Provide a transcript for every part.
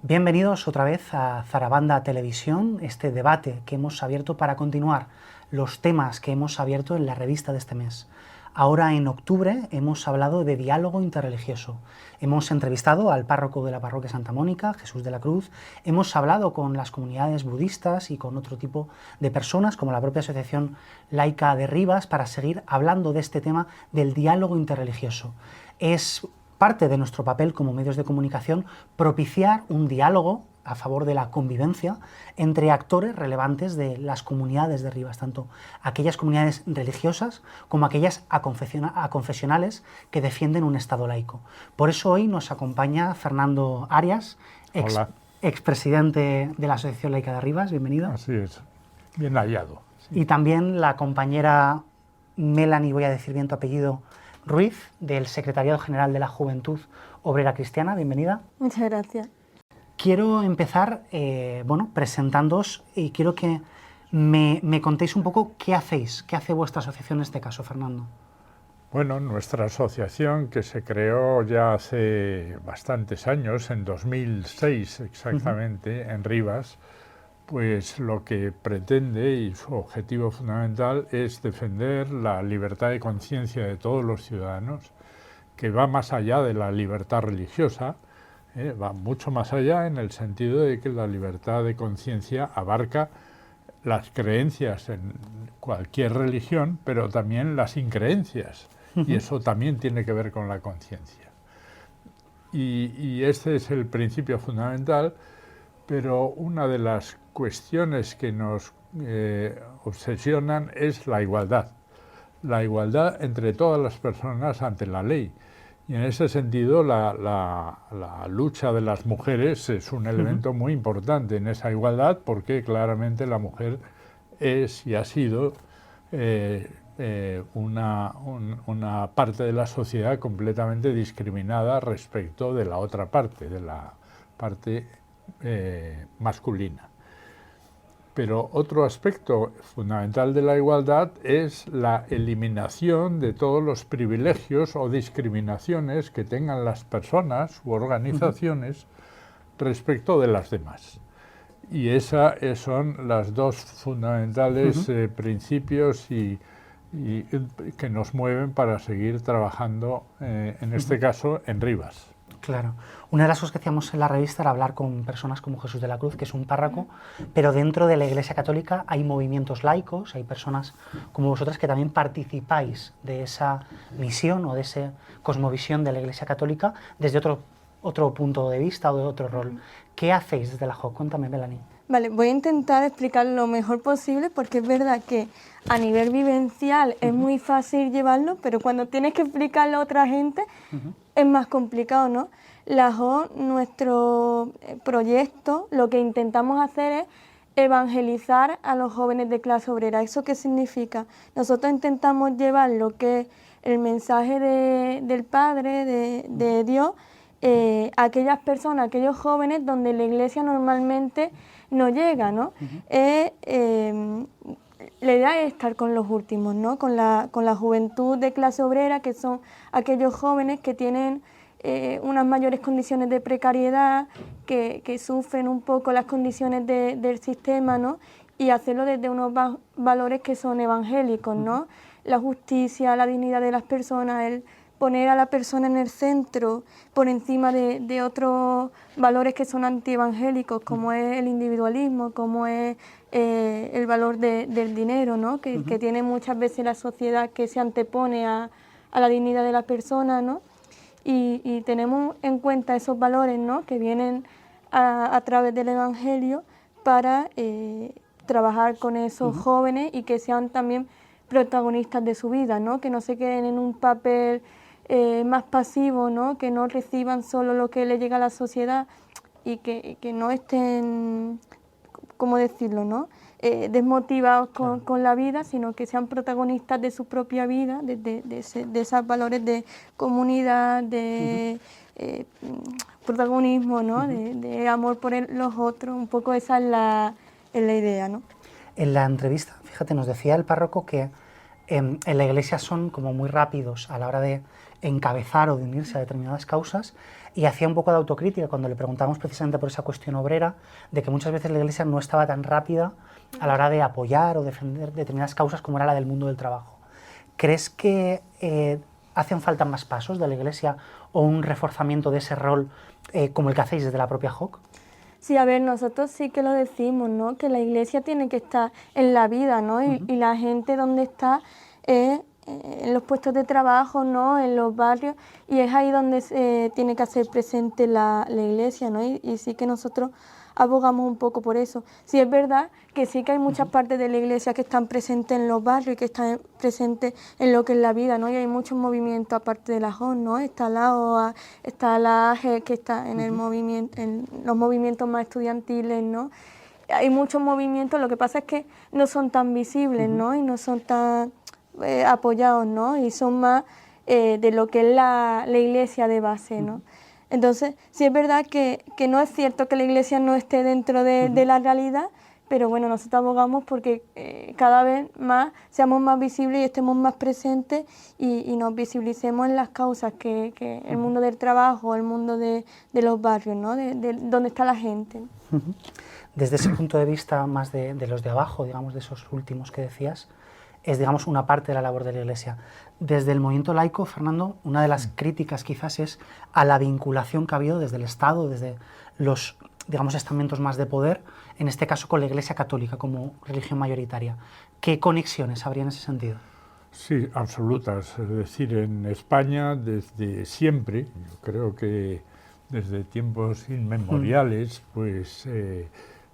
Bienvenidos otra vez a Zarabanda Televisión, este debate que hemos abierto para continuar los temas que hemos abierto en la revista de este mes. Ahora en octubre hemos hablado de diálogo interreligioso. Hemos entrevistado al párroco de la parroquia Santa Mónica, Jesús de la Cruz. Hemos hablado con las comunidades budistas y con otro tipo de personas, como la propia Asociación Laica de Rivas, para seguir hablando de este tema del diálogo interreligioso. Es parte de nuestro papel como medios de comunicación propiciar un diálogo a favor de la convivencia entre actores relevantes de las comunidades de Rivas, tanto aquellas comunidades religiosas como aquellas aconfesionales que defienden un Estado laico. Por eso hoy nos acompaña Fernando Arias, expresidente de la Asociación Laica de Rivas. Bienvenido. Así es, bien hallado. Sí. Y también la compañera Melanie, voy a decir bien tu apellido, Ruiz, del Secretariado General de la Juventud Obrera Cristiana. Bienvenida. Muchas gracias. Quiero empezar presentándoos y quiero que me contéis un poco qué hacéis, qué hace vuestra asociación en este caso, Fernando. Bueno, nuestra asociación, que se creó ya hace bastantes años, en 2006 exactamente, en Rivas, pues lo que pretende y su objetivo fundamental es defender la libertad de conciencia de todos los ciudadanos, que va más allá de la libertad religiosa, va mucho más allá en el sentido de que la libertad de conciencia abarca las creencias en cualquier religión, pero también las increencias, y eso también tiene que ver con la conciencia. Y este es el principio fundamental, pero una de las cuestiones que nos obsesionan es la igualdad entre todas las personas ante la ley. Y en ese sentido la lucha de las mujeres es un elemento muy importante en esa igualdad, porque claramente la mujer es y ha sido una parte de la sociedad completamente discriminada respecto de la otra parte, de la parte masculina. Pero otro aspecto fundamental de la igualdad es la eliminación de todos los privilegios o discriminaciones que tengan las personas u organizaciones respecto de las demás. Y esos son los dos fundamentales principios y que nos mueven para seguir trabajando, en este caso, en Rivas. Claro. Una de las cosas que hacíamos en la revista era hablar con personas como Jesús de la Cruz, que es un párroco, pero dentro de la Iglesia Católica hay movimientos laicos, hay personas como vosotras que también participáis de esa misión o de esa cosmovisión de la Iglesia Católica desde otro punto de vista o de otro rol. ¿Qué hacéis desde la JOC? Cuéntame, Melanie. Vale, voy a intentar explicar lo mejor posible, porque es verdad que a nivel vivencial es muy fácil llevarlo, pero cuando tienes que explicarlo a otra gente es más complicado, ¿no? La JOC, nuestro proyecto, lo que intentamos hacer es evangelizar a los jóvenes de clase obrera. ¿Eso qué significa? Nosotros intentamos llevar lo que es el mensaje del Padre, de Dios, a aquellas personas, a aquellos jóvenes donde la Iglesia normalmente no llega, ¿no? La idea es estar con los últimos, ¿no? Con la juventud de clase obrera, que son aquellos jóvenes que tienen unas mayores condiciones de precariedad, que sufren un poco las condiciones del sistema, ¿no? Y hacerlo desde unos valores que son evangélicos, ¿no? La justicia, la dignidad de las personas, el poner a la persona en el centro por encima de otros valores que son antievangélicos, como es el individualismo, como es el valor del dinero, ¿no? Que tiene muchas veces la sociedad, que se antepone a la dignidad de la persona, ¿no? Y tenemos en cuenta esos valores, ¿no? Que vienen a través del Evangelio para trabajar con esos jóvenes y que sean también protagonistas de su vida, ¿no? Que no se queden en un papel más pasivo, ¿no? Que no reciban solo lo que le llega a la sociedad y que no estén, ¿cómo decirlo?, ¿no? Desmotivados con la vida, sino que sean protagonistas de su propia vida, de esos valores de comunidad, de protagonismo, ¿no? De amor por los otros. Un poco esa es la idea, ¿no? En la entrevista, fíjate, nos decía el párroco que en la Iglesia son como muy rápidos a la hora de encabezar o de unirse a determinadas causas, y hacía un poco de autocrítica cuando le preguntamos precisamente por esa cuestión obrera, de que muchas veces la Iglesia no estaba tan rápida a la hora de apoyar o defender determinadas causas como era la del mundo del trabajo. ¿Crees que hacen falta más pasos de la Iglesia o un reforzamiento de ese rol como el que hacéis desde la propia JOC? Sí, a ver, nosotros sí que lo decimos, ¿no? Que la Iglesia tiene que estar en la vida, ¿no? Y la gente donde está en los puestos de trabajo, ¿no? En los barrios, y es ahí donde tiene que hacer presente la Iglesia, ¿no? Y sí que nosotros abogamos un poco por eso. Sí es verdad que sí que hay muchas partes de la Iglesia que están presentes en los barrios y que están presentes en lo que es la vida, ¿no? Y hay muchos movimientos aparte de la JON, ¿no? Está la OA, está la AGE, que está en el movimiento, en los movimientos más estudiantiles, ¿no? Hay muchos movimientos, lo que pasa es que no son tan visibles, ¿no? Y no son tan apoyados, ¿no? Y son más de lo que es la Iglesia de base, ¿no? Entonces, sí es verdad que no es cierto que la Iglesia no esté dentro de la realidad, pero bueno, nosotros abogamos porque cada vez más seamos más visibles y estemos más presentes y nos visibilicemos en las causas que el mundo del trabajo, el mundo de los barrios, ¿no? De donde está la gente. Desde ese punto de vista más de los de abajo, digamos, de esos últimos que decías, es, digamos, una parte de la labor de la Iglesia. Desde el movimiento laico, Fernando, una de las críticas quizás es a la vinculación que ha habido desde el Estado, desde los, digamos, estamentos más de poder, en este caso con la Iglesia católica como religión mayoritaria. ¿Qué conexiones habría en ese sentido? Sí, absolutas. Es decir, en España desde siempre, yo creo que desde tiempos inmemoriales, pues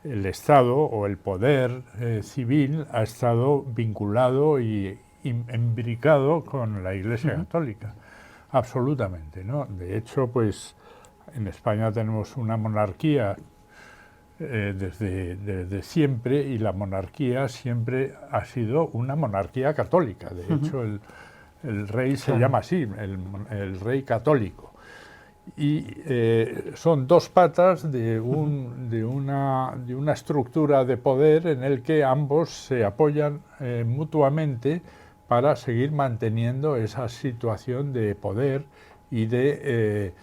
el Estado o el poder civil ha estado vinculado y imbricado con la Iglesia Católica, absolutamente, ¿no? De hecho, pues en España tenemos una monarquía desde siempre, y la monarquía siempre ha sido una monarquía católica. De hecho, el rey se llama así, el rey católico. Y son dos patas de una estructura de poder en el que ambos se apoyan mutuamente para seguir manteniendo esa situación de poder y de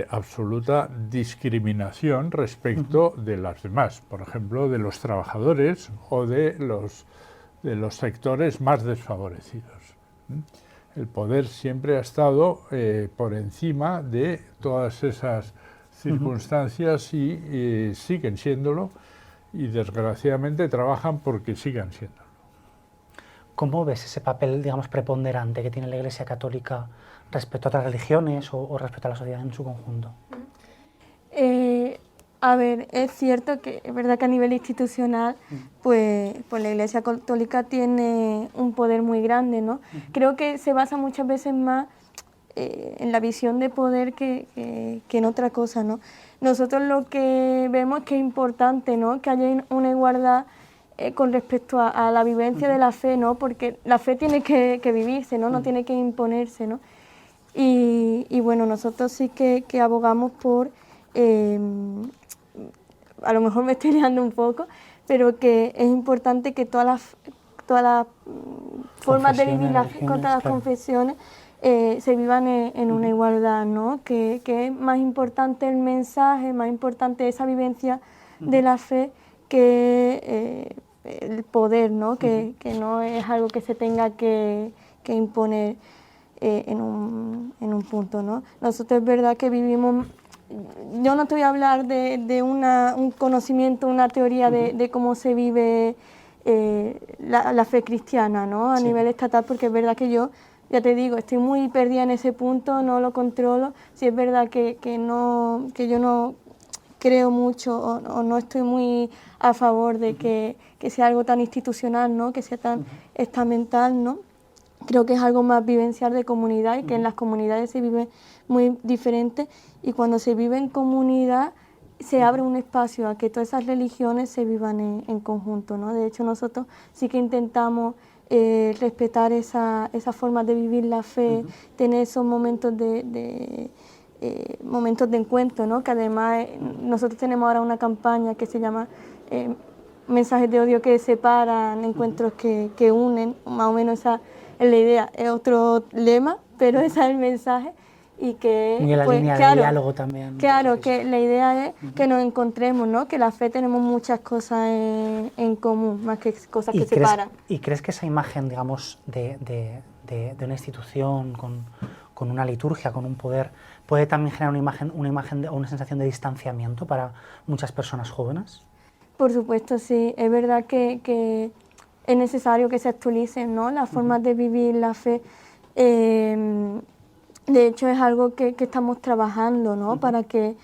absoluta discriminación respecto de las demás, por ejemplo, de los trabajadores o de los sectores más desfavorecidos. El poder siempre ha estado por encima de todas esas circunstancias y siguen siéndolo, y desgraciadamente trabajan porque sigan siéndolo. ¿Cómo ves ese papel, digamos, preponderante que tiene la Iglesia Católica respecto a otras religiones o respecto a la sociedad en su conjunto? A ver, es cierto que es verdad que a nivel institucional, pues la Iglesia Católica tiene un poder muy grande, ¿no? Creo que se basa muchas veces más en la visión de poder que en otra cosa, ¿no? Nosotros lo que vemos es que es importante, ¿no? Que haya una igualdad con respecto a la vivencia de la fe, ¿no? Porque la fe tiene que vivirse, ¿no? No tiene que imponerse, ¿no? Y bueno, nosotros sí que abogamos por, a lo mejor me estoy liando un poco, pero que es importante que todas las formas de vivir la fe, con todas las confesiones, se vivan en una igualdad, ¿no? Que es más importante el mensaje, más importante esa vivencia de la fe que el poder, ¿no? Que no es algo que se tenga que imponer en un punto, ¿no? Nosotros es verdad que vivimos, yo no te voy a hablar de un conocimiento, una teoría de cómo se vive la fe cristiana, ¿no? A nivel estatal, porque es verdad que yo, ya te digo, estoy muy perdida en ese punto, no lo controlo. Sí es verdad que yo no creo mucho o no estoy muy a favor de que sea algo tan institucional, ¿no? Que sea tan estamental, ¿no? Creo que es algo más vivencial de comunidad y que en las comunidades se vive muy diferente, y cuando se vive en comunidad se abre un espacio a que todas esas religiones se vivan en conjunto, ¿no? De hecho, nosotros sí que intentamos respetar esa forma de vivir la fe, tener esos momentos momentos de encuentro, ¿no? Que además nosotros tenemos ahora una campaña que se llama mensajes de odio que separan, encuentros que unen, más o menos esa es la idea. Es otro lema, pero ese es el mensaje. Y que, y en la pues, línea claro, de diálogo también. Claro, que la idea es que nos encontremos, ¿no? Que la fe tenemos muchas cosas en común, más que cosas que separan. ¿Y crees que esa imagen, digamos, de una institución con una liturgia, con un poder, puede también generar o una sensación de distanciamiento para muchas personas jóvenes? Por supuesto, sí. Es verdad que es necesario que se actualicen, ¿no? Las formas de vivir la fe. De hecho, es algo que estamos trabajando, ¿no? Para que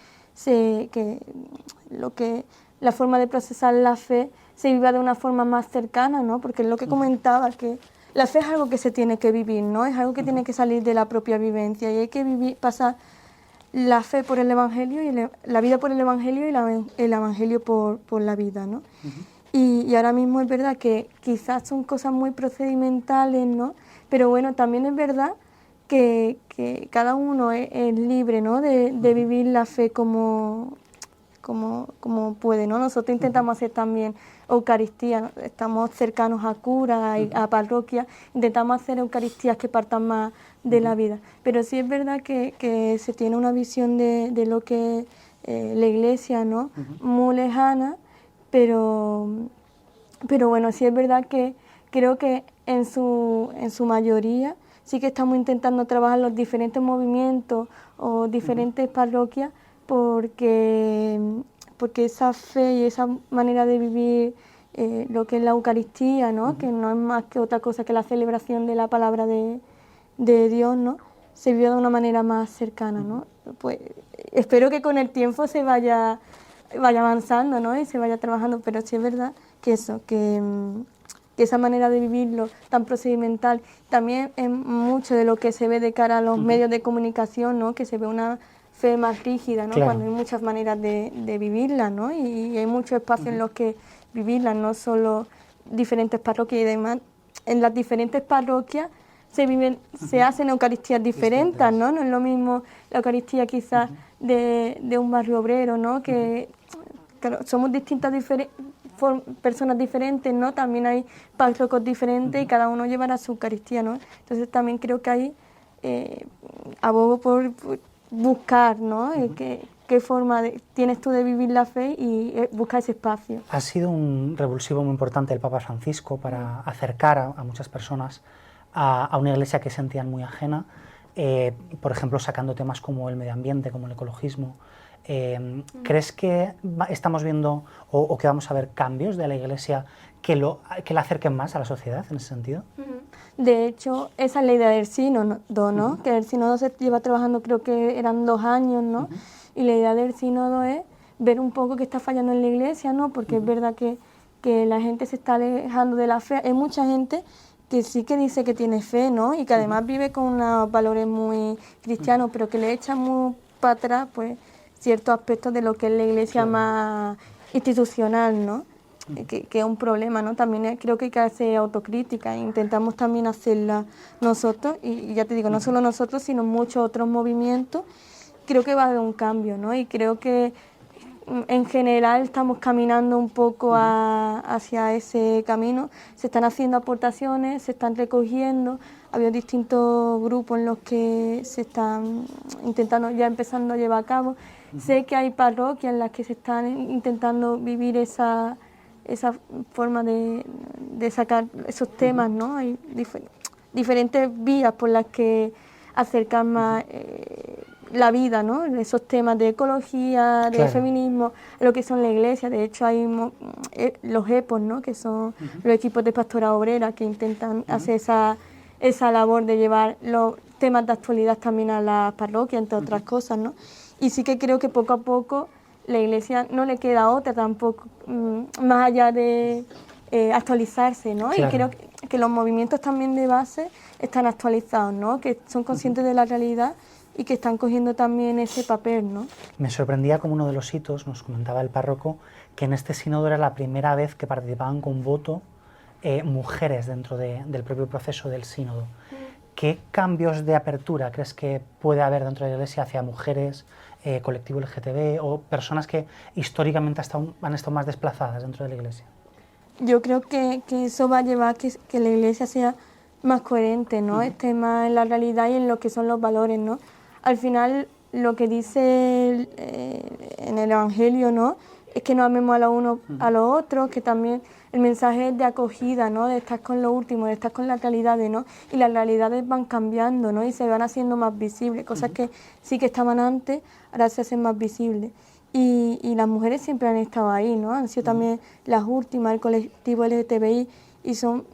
la forma de procesar la fe se viva de una forma más cercana, ¿no? Porque es lo que comentaba, que la fe es algo que se tiene que vivir, ¿no? Es algo que tiene que salir de la propia vivencia y hay que pasar la fe por el Evangelio y la vida por el Evangelio y el Evangelio por la vida, ¿no? Y ahora mismo es verdad que quizás son cosas muy procedimentales, ¿no? Pero bueno, también es verdad que cada uno es libre, ¿no? de vivir la fe como puede, ¿no? Nosotros intentamos hacer también Eucaristía, estamos cercanos a curas, a parroquias, intentamos hacer Eucaristías que partan más de la vida. Pero sí es verdad que se tiene una visión de lo que es la Iglesia, ¿no? Muy lejana, pero bueno, sí es verdad que creo que en su mayoría sí que estamos intentando trabajar los diferentes movimientos o diferentes parroquias porque esa fe y esa manera de vivir lo que es la Eucaristía, ¿no? Que no es más que otra cosa que la celebración de la palabra de Dios, ¿no? Se vive de una manera más cercana, ¿no? Pues espero que con el tiempo se vaya avanzando, ¿no? Y se vaya trabajando, pero sí es verdad que eso, que esa manera de vivirlo tan procedimental también es mucho de lo que se ve de cara a los medios de comunicación, ¿no? Que se ve una fe más rígida, ¿no? Claro. Cuando hay muchas maneras de vivirla, ¿no? Y hay muchos espacios en los que vivirla, no solo diferentes parroquias y demás. En las diferentes parroquias se hacen Eucaristías diferentes, ¿no? No es lo mismo la Eucaristía quizás de un barrio obrero, ¿no? Que claro, somos distintas personas diferentes, ¿no? También hay párrocos diferentes y cada uno llevará su Eucaristía, ¿no? Entonces también creo que ahí abogo por buscar, ¿no? ¿Qué forma tienes tú de vivir la fe y buscar ese espacio? Ha sido un revulsivo muy importante el Papa Francisco para acercar a muchas personas a una iglesia que sentían muy ajena, por ejemplo, sacando temas como el medio ambiente, como el ecologismo. ¿Crees que estamos viendo o que vamos a ver cambios de la iglesia que la acerquen más a la sociedad en ese sentido? De hecho, esa es la idea del sínodo, ¿no? Que el sínodo se lleva trabajando, creo que eran 2 años, ¿no? Y la idea del sínodo es ver un poco qué está fallando en la iglesia, ¿no? Porque es verdad que la gente se está alejando de la fe. Hay mucha gente que sí que dice que tiene fe, ¿no? Y que además vive con unos valores muy cristianos, pero que le echa muy para atrás, pues, ciertos aspectos de lo que es la iglesia más institucional, ¿no? Que es un problema, ¿no? También creo que hay que hacer autocrítica e intentamos también hacerla nosotros, y ya te digo, no solo nosotros, sino muchos otros movimientos. Creo que va a haber un cambio, ¿no? Y creo que en general estamos caminando un poco hacia ese camino. Se están haciendo aportaciones, se están recogiendo. Había distintos grupos en los que se están intentando, ya empezando a llevar a cabo. Sé que hay parroquias en las que se están intentando vivir esa forma de sacar esos temas, ¿no? Hay diferentes vías por las que acercar más la vida, ¿no? Esos temas de ecología, de feminismo, lo que son la iglesia. De hecho hay los EPOs, ¿no? Que son los equipos de pastora obrera que intentan hacer esa labor de llevar los temas de actualidad también a las parroquias, entre otras cosas, ¿no? Y sí que creo que poco a poco la iglesia no le queda otra tampoco, más allá de actualizarse, ¿no? Claro. Y creo que los movimientos también de base están actualizados, ¿no? Que son conscientes de la realidad y que están cogiendo también ese papel, ¿no? Me sorprendía como uno de los hitos, nos comentaba el párroco, que en este sínodo era la primera vez que participaban con voto mujeres dentro del propio proceso del sínodo. ¿Qué cambios de apertura crees que puede haber dentro de la iglesia hacia mujeres, colectivo LGTB o personas que históricamente han estado más desplazadas dentro de la iglesia? yo creo que eso va a llevar a que la Iglesia sea más coherente, ¿no? Esté más en la realidad y en lo que son los valores, ¿no? Al final, lo que dice en el Evangelio, ¿no? Es que nos amemos a los unos a los otros, que también el mensaje es de acogida, ¿no? De estar con lo último, de estar con las realidades, ¿no? Y las realidades van cambiando, ¿no? Y se van haciendo más visibles, cosas que sí que estaban antes, ahora se hacen más visibles. Y las mujeres siempre han estado ahí, ¿no? Han sido también las últimas, el colectivo LGTBI, y son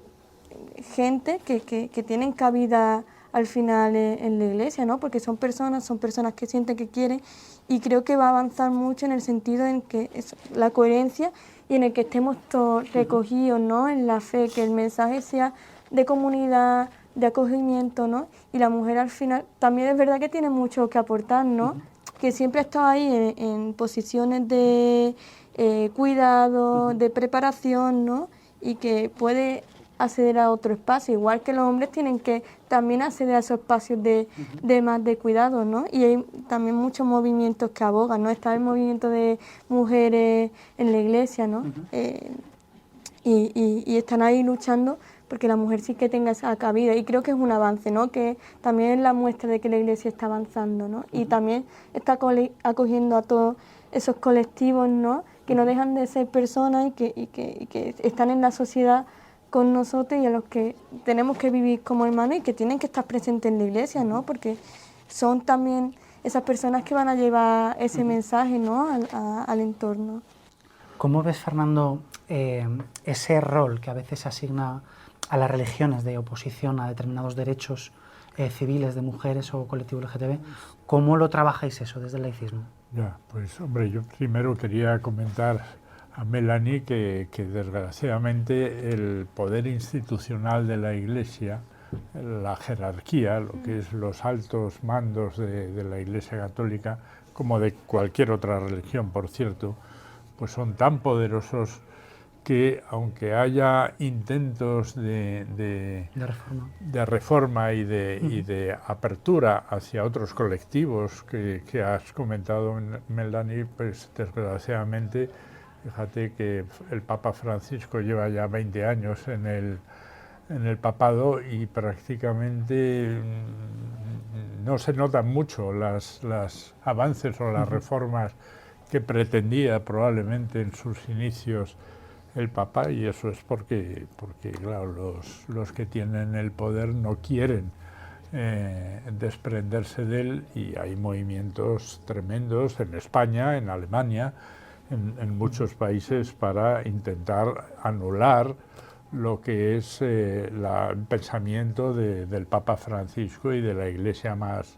gente que tienen cabida al final en la Iglesia, ¿no? Porque son personas que sienten que quieren, y creo que va a avanzar mucho en el sentido en que es la coherencia y en el que estemos todos recogidos, ¿no? En la fe, que el mensaje sea de comunidad, de acogimiento, ¿no? Y la mujer al final también es verdad que tiene mucho que aportar, ¿no? Que siempre ha estado ahí en posiciones de cuidado, de preparación, ¿no? Y que puede acceder a otro espacio, igual que los hombres tienen que también acceder a esos espacios de más de cuidado, ¿no? Y hay también muchos movimientos que abogan, ¿no? Está el movimiento de mujeres en la Iglesia, ¿no? Y están ahí luchando porque la mujer sí que tenga esa cabida, y creo que es un avance, ¿no? Que también es la muestra de que la Iglesia está avanzando, ¿no? Y también está acogiendo a todos esos colectivos, ¿no? Que no dejan de ser personas y que están en la sociedad con nosotros, y a los que tenemos que vivir como hermanos y que tienen que estar presentes en la Iglesia, ¿no? Porque son también esas personas que van a llevar ese mensaje, ¿no? al entorno. ¿Cómo ves, Fernando, ese rol que a veces se asigna a las religiones de oposición a determinados derechos civiles de mujeres o colectivos LGTB? ¿Cómo lo trabajáis eso desde el laicismo? Ya, pues hombre, yo primero quería comentar a Melanie que desgraciadamente el poder institucional de la Iglesia, la jerarquía, lo que es los altos mandos de la Iglesia Católica, como de cualquier otra religión, por cierto, pues son tan poderosos que aunque haya intentos de reforma y de apertura hacia otros colectivos que has comentado, Melanie, pues desgraciadamente, fíjate que el Papa Francisco lleva ya 20 años en el papado y prácticamente no se notan mucho los avances o las reformas que pretendía probablemente en sus inicios el Papa, y eso es porque claro, los que tienen el poder no quieren desprenderse de él, y hay movimientos tremendos en España, en Alemania, en muchos países para intentar anular lo que es el pensamiento del Papa Francisco y de la Iglesia más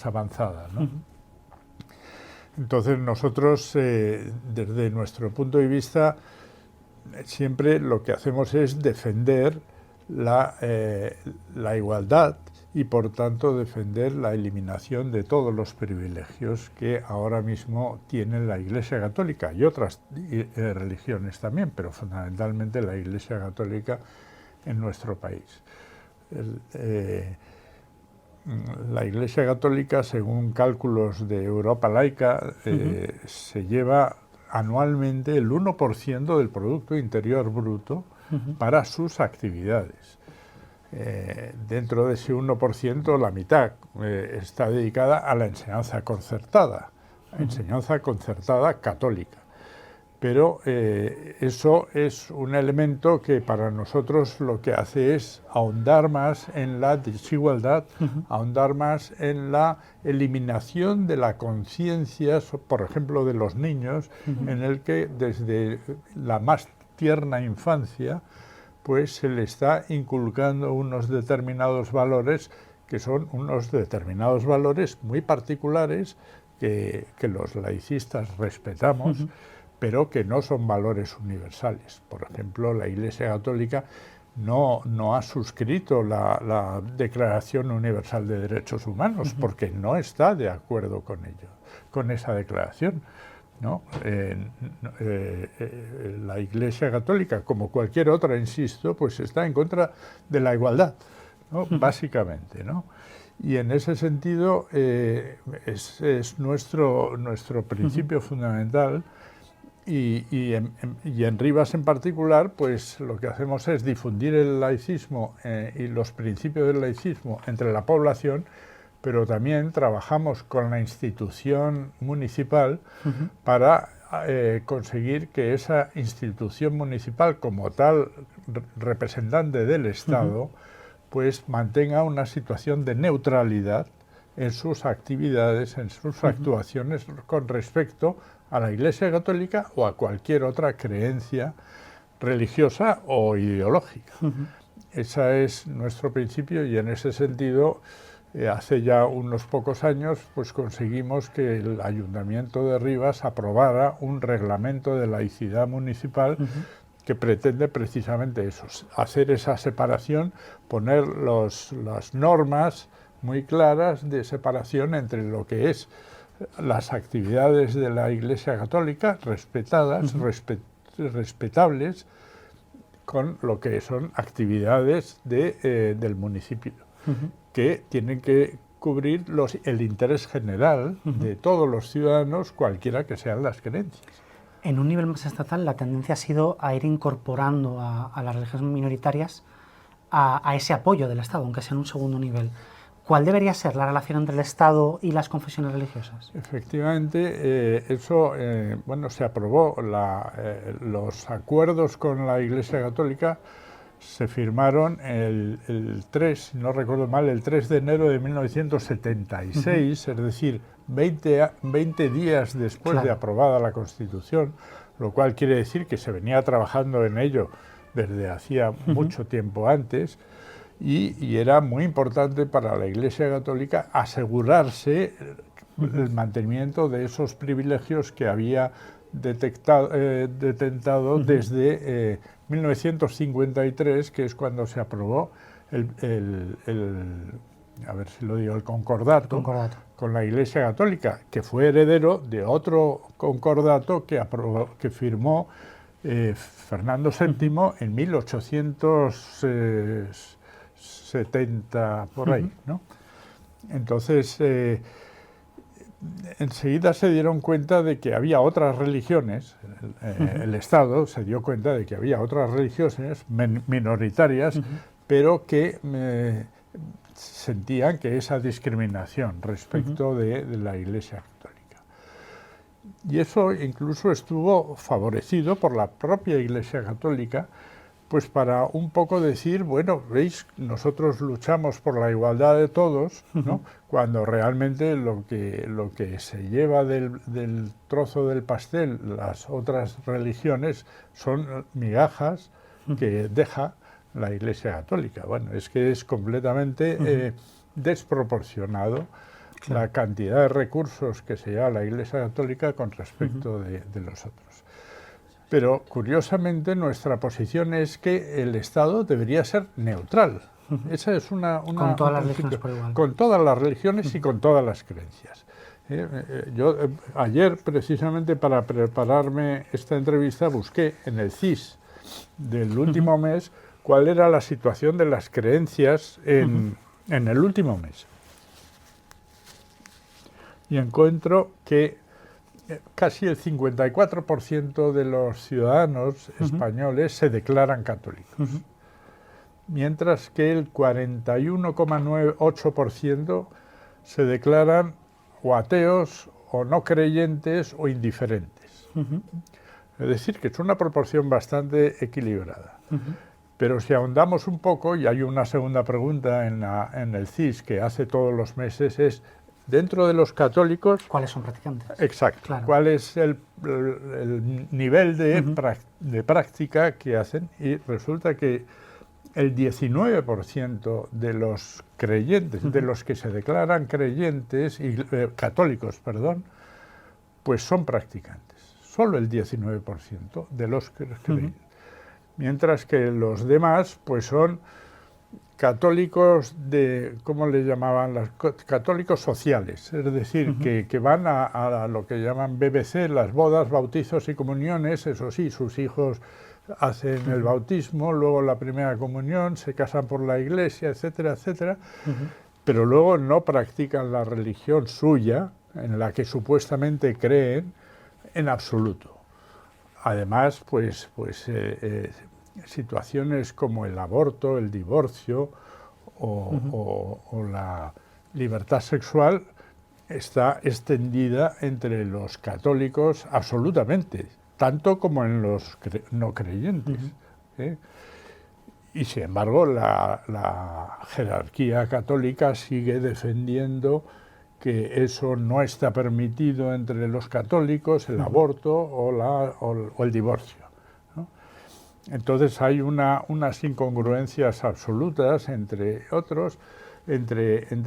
avanzada, ¿no? Entonces nosotros, desde nuestro punto de vista, siempre lo que hacemos es defender la igualdad y, por tanto, defender la eliminación de todos los privilegios que ahora mismo tiene la Iglesia Católica y otras religiones también, pero fundamentalmente la Iglesia Católica en nuestro país. La Iglesia Católica, según cálculos de Europa Laica, se lleva anualmente el 1% del Producto Interior Bruto para sus actividades. Dentro de ese 1%, la mitad está dedicada a la enseñanza concertada católica. Pero eso es un elemento que para nosotros lo que hace es ahondar más en la desigualdad, ahondar más en la eliminación de la conciencia, por ejemplo, de los niños, en el que desde la más tierna infancia pues se le está inculcando unos determinados valores que son unos determinados valores muy particulares que los laicistas respetamos, pero que no son valores universales. Por ejemplo, la Iglesia Católica no ha suscrito la Declaración Universal de Derechos Humanos porque no está de acuerdo con ello, con esa declaración, ¿no? La Iglesia Católica, como cualquier otra, insisto, pues está en contra de la igualdad, ¿no? Básicamente, ¿no? Y en ese sentido es nuestro principio fundamental Y en Rivas en particular, pues lo que hacemos es difundir el laicismo y los principios del laicismo entre la población, pero también trabajamos con la institución municipal para conseguir que esa institución municipal, como tal representante del Estado, pues mantenga una situación de neutralidad en sus actividades, en sus actuaciones con respecto a la Iglesia Católica o a cualquier otra creencia religiosa o ideológica. Ese es nuestro principio y en ese sentido, hace ya unos pocos años, pues conseguimos que el Ayuntamiento de Rivas aprobara un reglamento de laicidad municipal que pretende precisamente eso, hacer esa separación, poner las normas muy claras de separación entre lo que es las actividades de la Iglesia Católica, respetadas, respetables, con lo que son actividades del municipio, que tienen que cubrir el interés general de todos los ciudadanos, cualquiera que sean las creencias. En un nivel más estatal, la tendencia ha sido a ir incorporando a las religiones minoritarias a ese apoyo del Estado, aunque sea en un segundo nivel. ¿Cuál debería ser la relación entre el Estado y las confesiones religiosas? Efectivamente, eso se aprobó. Los acuerdos con la Iglesia Católica se firmaron el 3, si no recuerdo mal, el 3 de enero de 1976, es decir, 20 días después de aprobada la Constitución, lo cual quiere decir que se venía trabajando en ello desde hacía mucho tiempo antes. Y era muy importante para la Iglesia Católica asegurarse el mantenimiento de esos privilegios que había detentado desde 1953, que es cuando se aprobó el concordato con la Iglesia Católica, que fue heredero de otro concordato que firmó Fernando VII en 1870, por ahí, ¿no? Entonces, enseguida se dieron cuenta de que había otras religiones, el Estado se dio cuenta de que había otras religiones minoritarias, pero que sentían que esa discriminación respecto de la Iglesia Católica. Y eso incluso estuvo favorecido por la propia Iglesia Católica, pues para un poco decir, bueno, veis, nosotros luchamos por la igualdad de todos, ¿no? Cuando realmente lo que se lleva del trozo del pastel, las otras religiones, son migajas que deja la Iglesia Católica. Bueno, es que es completamente desproporcionado la cantidad de recursos que se lleva la Iglesia Católica con respecto de los otros. Pero, curiosamente, nuestra posición es que el Estado debería ser neutral. Esa es con todas las religiones por igual. Con todas las religiones y con todas las creencias. Yo ayer, precisamente para prepararme esta entrevista, busqué en el CIS del último mes cuál era la situación de las creencias en el último mes. Y encuentro que casi el 54% de los ciudadanos españoles se declaran católicos, mientras que el 41,8% se declaran o ateos o no creyentes o indiferentes. Es decir, que es una proporción bastante equilibrada. Pero si ahondamos un poco, y hay una segunda pregunta en el CIS que hace todos los meses, es: dentro de los católicos, ¿cuáles son practicantes? Exacto. Claro. ¿Cuál es el nivel de práctica que hacen? Y resulta que el 19% de los creyentes, de los que se declaran creyentes, católicos, perdón, pues son practicantes. Solo el 19% de los creyentes. Mientras que los demás, pues son católicos ¿cómo le llamaban? Católicos sociales, es decir, que van a lo que llaman BBC, las bodas, bautizos y comuniones. Eso sí, sus hijos hacen el bautismo, luego la primera comunión, se casan por la iglesia, etcétera, etcétera, pero luego no practican la religión suya, en la que supuestamente creen, en absoluto. además, situaciones como el aborto, el divorcio o la libertad sexual está extendida entre los católicos absolutamente, tanto como en los no creyentes. ¿Eh? Y sin embargo, la jerarquía católica sigue defendiendo que eso no está permitido entre los católicos, el aborto o el divorcio, ¿no? Entonces hay unas incongruencias absolutas entre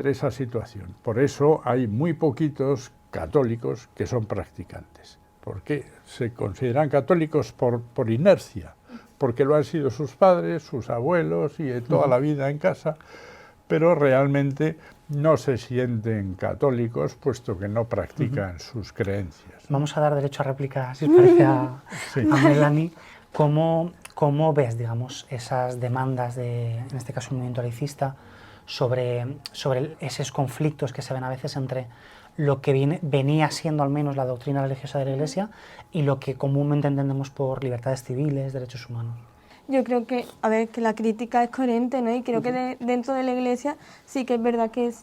esa situación. Por eso hay muy poquitos católicos que son practicantes, porque se consideran católicos por inercia, porque lo han sido sus padres, sus abuelos y toda la vida en casa, pero realmente no se sienten católicos puesto que no practican sus creencias. Vamos a dar derecho a réplica, si os parece, a Melanie. ¿Cómo ves, digamos, esas demandas en este caso, el movimiento laicista, sobre esos conflictos que se ven a veces entre lo que venía siendo al menos la doctrina religiosa de la Iglesia y lo que comúnmente entendemos por libertades civiles, derechos humanos? Yo creo que, que la crítica es coherente, ¿no? Y creo que dentro de la Iglesia sí que es verdad que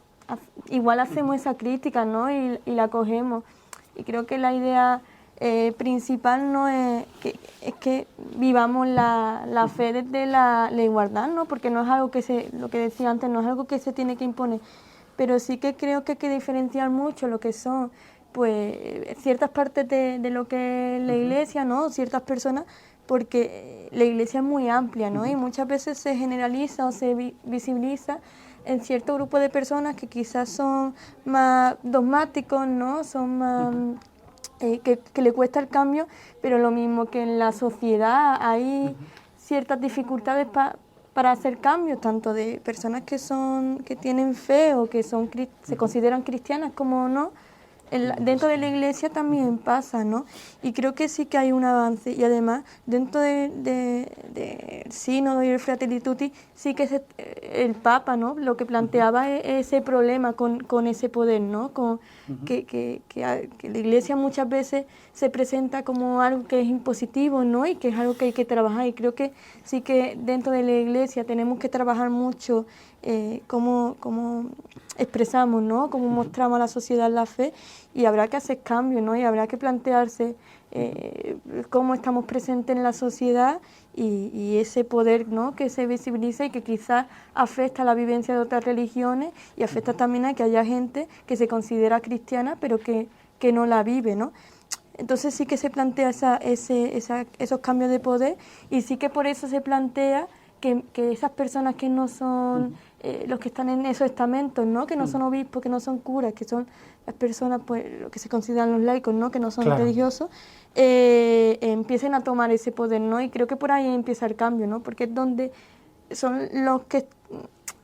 igual hacemos esa crítica, ¿no? Y la cogemos. Y creo que la idea principal no es que vivamos la fe desde la igualdad, ¿no? Porque no es algo lo que decía antes, no es algo que se tiene que imponer. Pero sí que creo que hay que diferenciar mucho lo que son ciertas partes de lo que es la Iglesia, ¿no? Ciertas personas, porque la Iglesia es muy amplia, ¿no? Y muchas veces se generaliza o se visibiliza en cierto grupo de personas que quizás son más dogmáticos, ¿no? Son más que le cuesta el cambio, pero lo mismo que en la sociedad hay ciertas dificultades para hacer cambios, tanto de personas que tienen fe o que se consideran cristianas como no. Dentro de la Iglesia también pasa, ¿no? Y creo que sí que hay un avance, y además dentro del sínodo y el Fratelli Tutti sí que el Papa, ¿no? Lo que planteaba es ese problema con ese poder, ¿no? Que la Iglesia muchas veces se presenta como algo que es impositivo, ¿no? Y que es algo que hay que trabajar, y creo que sí que dentro de la Iglesia tenemos que trabajar mucho cómo expresamos, ¿no? Cómo mostramos a la sociedad la fe, y habrá que hacer cambios, ¿no? Y habrá que plantearse cómo estamos presentes en la sociedad y ese poder, ¿no? Que se visibiliza y que quizás afecta a la vivencia de otras religiones, y afecta también a que haya gente que se considera cristiana pero que no la vive, ¿no? Entonces sí que se plantea esos cambios de poder, y sí que por eso se plantea que esas personas que no son los que están en esos estamentos, ¿no? Que no son obispos, que no son curas, que son las personas, pues, lo que se consideran los laicos, ¿no? Que no son religiosos, empiecen a tomar ese poder, ¿no? Y creo que por ahí empieza el cambio, ¿no? Porque es donde son los que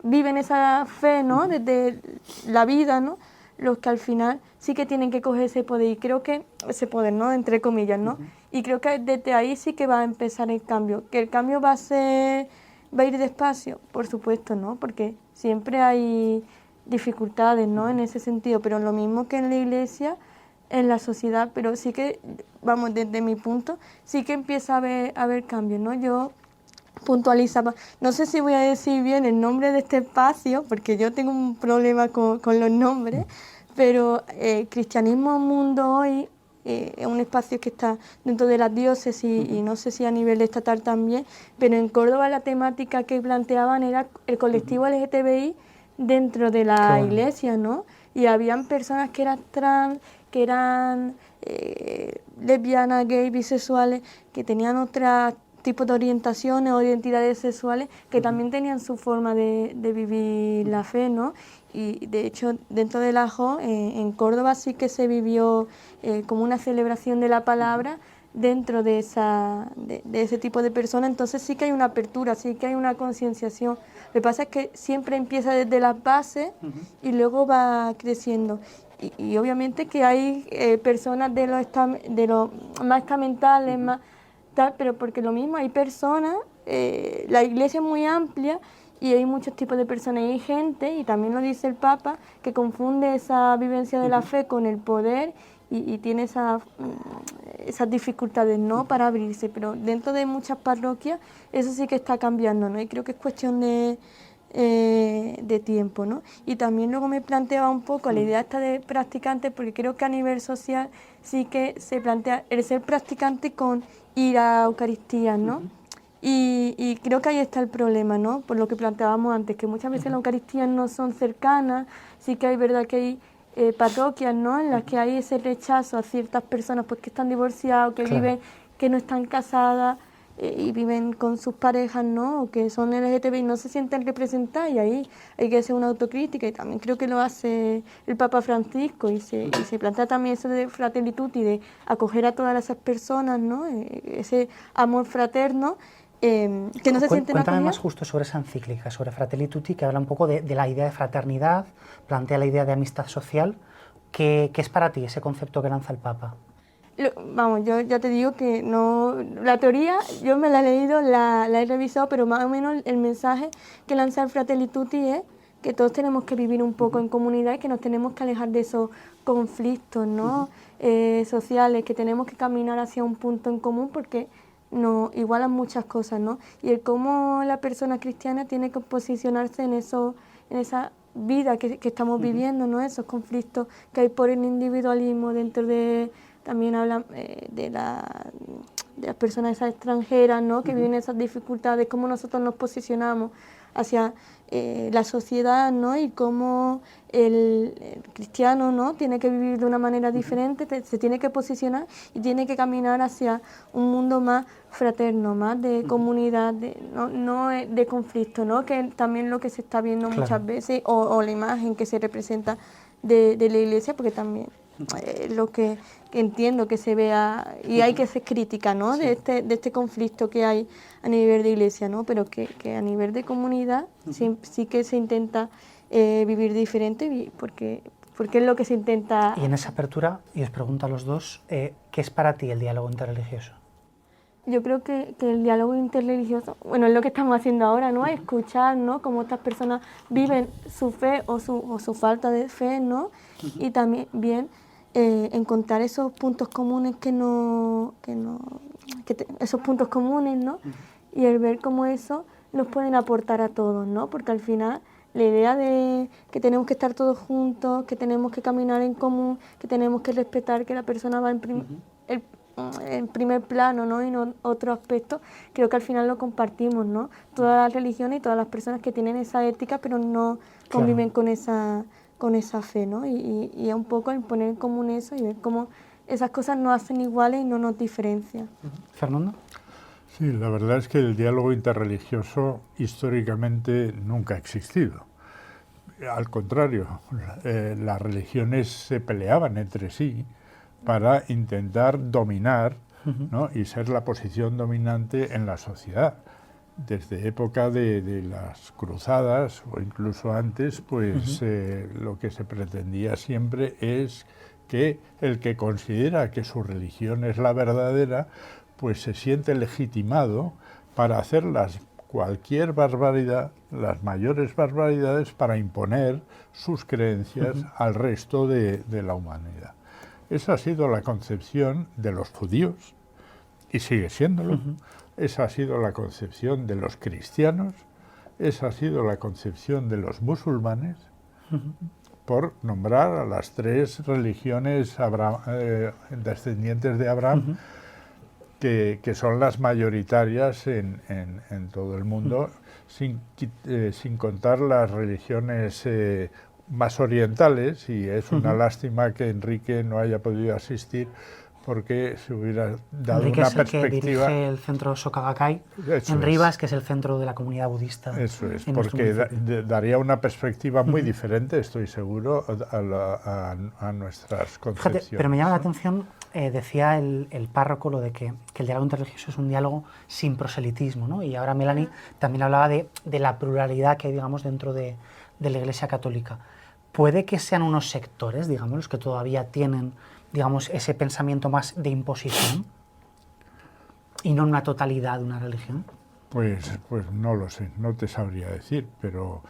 viven esa fe, ¿no? Desde la vida, ¿no? Los que al final sí que tienen que coger ese poder, y creo que ese poder, ¿no? Entre comillas, ¿no? Y creo que desde ahí sí que va a empezar el cambio. Que el cambio va a ir despacio, por supuesto, ¿no? Porque siempre hay dificultades, ¿no? En ese sentido, pero lo mismo que en la Iglesia, en la sociedad, pero sí que, vamos, desde mi punto, sí que empieza a haber cambios, ¿no? Yo puntualizaba, no sé si voy a decir bien el nombre de este espacio, porque yo tengo un problema con los nombres, pero Cristianismo Mundo Hoy es un espacio que está dentro de las diócesis, y no sé si a nivel estatal también, pero en Córdoba la temática que planteaban era el colectivo LGTBI dentro de la Iglesia, ¿no? Y habían personas que eran trans, que eran lesbianas, gays, bisexuales, que tenían otros tipos de orientaciones o identidades sexuales, que también tenían su forma de vivir la fe, ¿no? Y de hecho dentro de la JO, en Córdoba sí que se vivió como una celebración de la palabra dentro de ese tipo de personas. Entonces sí que hay una apertura, sí que hay una concienciación. Lo que pasa es que siempre empieza desde las bases y luego va creciendo. Y obviamente que hay personas de los más estamentales, más tal, pero porque lo mismo hay personas, la Iglesia es muy amplia y hay muchos tipos de personas, y hay gente, y también lo dice el Papa, que confunde esa vivencia de la fe con el poder, y tiene esas dificultades, ¿no?, para abrirse, pero dentro de muchas parroquias eso sí que está cambiando, ¿no? Y creo que es cuestión de tiempo, ¿no? Y también luego me planteaba un poco la idea esta de practicante, porque creo que a nivel social sí que se plantea el ser practicante con ir a Eucaristías, ¿no? Y creo que ahí está el problema, ¿no? Por lo que planteábamos antes, que muchas veces las Eucaristías no son cercanas, sí que hay verdad que hay parroquias, ¿no?, en las que hay ese rechazo a ciertas personas pues que están divorciadas, que viven, que no están casadas y viven con sus parejas, ¿no?, o que son LGTBI y no se sienten representadas, y ahí hay que hacer una autocrítica, y también creo que lo hace el Papa Francisco, y se plantea también eso de Fratelli Tutti, de acoger a todas esas personas, ¿no?, ese amor fraterno, que no se sienten Cuéntame acogidas. más justo sobre esa encíclica, sobre Fratelli Tutti, que habla un poco de la idea de fraternidad, plantea la idea de amistad social. ¿Qué es para ti ese concepto que lanza el Papa? Vamos, yo ya te digo que no, la teoría yo me la he leído, la he revisado, pero más o menos el mensaje que lanza el Fratelli Tutti es que todos tenemos que vivir un poco en comunidad y que nos tenemos que alejar de esos conflictos, ¿no?, sociales, que tenemos que caminar hacia un punto en común porque nos igualan muchas cosas, ¿no? Y el cómo la persona cristiana tiene que posicionarse en esa vida que estamos viviendo, ¿no?, esos conflictos que hay por el individualismo dentro de... También hablan de las personas esas extranjeras, ¿no?, que viven esas dificultades, cómo nosotros nos posicionamos hacia la sociedad, ¿no?, y cómo el cristiano, ¿no?, tiene que vivir de una manera diferente, se tiene que posicionar y tiene que caminar hacia un mundo más fraterno, más de comunidad, no de conflicto, ¿no?, que es también lo que se está viendo muchas veces, o la imagen que se representa de la Iglesia, porque también lo que entiendo que se vea, y hay que ser crítica, ¿no?, de este conflicto que hay a nivel de Iglesia, ¿no?, pero que a nivel de comunidad sí que se intenta vivir diferente, porque es lo que se intenta. Y en esa apertura, y os pregunto a los dos, ¿qué es para ti el diálogo interreligioso? Yo creo que el diálogo interreligioso, bueno, es lo que estamos haciendo ahora, ¿no?, escuchar, ¿no?, cómo estas personas viven su fe o su falta de fe, ¿no?, y también bien encontrar esos puntos comunes esos puntos comunes, ¿no?, y el ver cómo eso nos pueden aportar a todos, ¿no?, porque al final la idea de que tenemos que estar todos juntos, que tenemos que caminar en común, que tenemos que respetar que la persona va en primer plano, ¿no?, y no otro aspecto, creo que al final lo compartimos, ¿no?, todas las religiones y todas las personas que tienen esa ética pero no conviven con esa fe, ¿no?, y es un poco el poner en común eso y ver cómo esas cosas nos hacen iguales y no nos diferencian. ¿Fernando? Sí, la verdad es que el diálogo interreligioso históricamente nunca ha existido. Al contrario, las religiones se peleaban entre sí para intentar dominar, ¿no?, y ser la posición dominante en la sociedad. Desde época de las cruzadas o incluso antes, pues lo que se pretendía siempre es que el que considera que su religión es la verdadera, pues se siente legitimado para hacer cualquier barbaridad, las mayores barbaridades, para imponer sus creencias al resto de la humanidad. Esa ha sido la concepción de los judíos, y sigue siéndolo. Esa ha sido la concepción de los cristianos, esa ha sido la concepción de los musulmanes, por nombrar a las tres religiones descendientes de Abraham, que son las mayoritarias en todo el mundo, sin contar las religiones más orientales, y es una lástima que Enrique no haya podido asistir, porque se hubiera dado Enrique una es el perspectiva. que dirige el centro Soka Gakkai en Rivas, que es el centro de la comunidad budista. Eso es, en porque daría una perspectiva muy diferente, estoy seguro, a nuestras concepciones. Fíjate, pero me llama la atención, decía el párroco, lo de que el diálogo interreligioso es un diálogo sin proselitismo, ¿no? Y ahora Melanie también hablaba de la pluralidad que hay, digamos, dentro de la Iglesia Católica. ¿Puede que sean unos sectores, digamos, los que todavía tienen, digamos, ese pensamiento más de imposición y no una totalidad de una religión? Pues no lo sé, no te sabría decir, pero